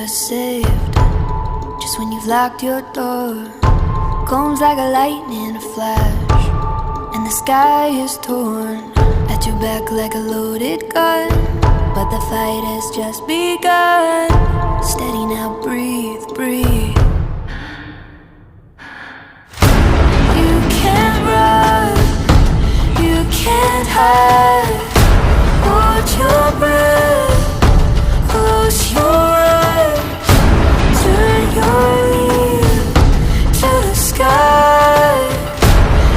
saved. Just when you've locked your door, comes like a lightning, a flash, and the sky is torn at your back like a loaded gun. But the fight has just begun. Steady now, breathe, breathe. You can't run, you can't hide. Hold your breath, close your eyes, turn your ear to the sky.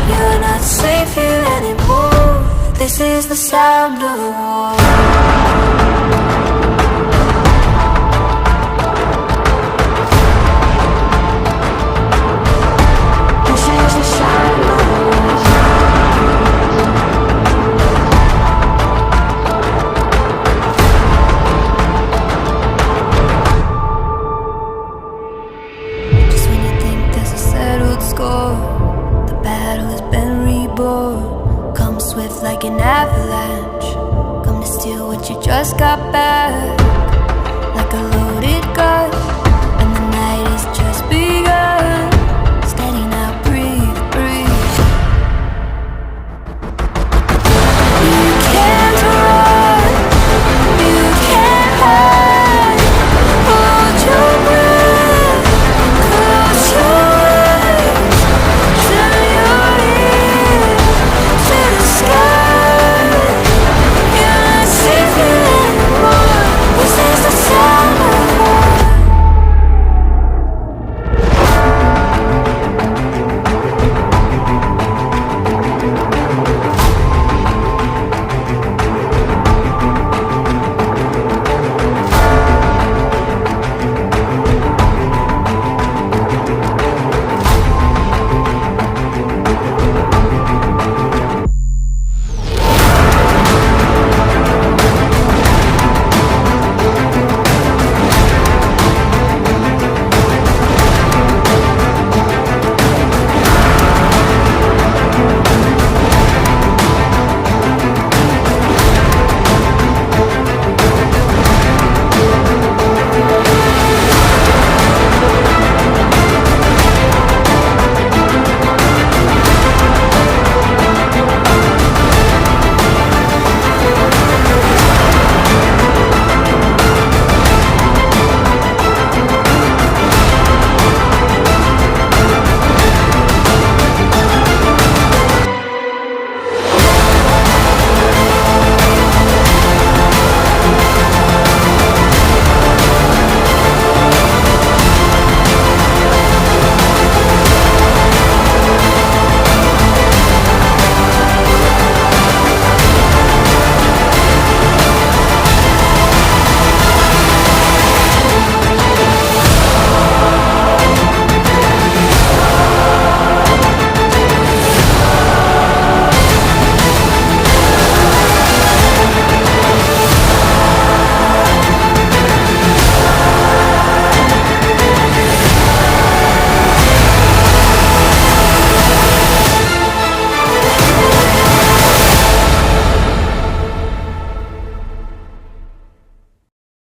You're not safe here anymore. This is the sound of war. This is the sound of war. Just when you think there's a settled score, the battle has been reborn. Come swift like an avalanche, come to steal what you just got back.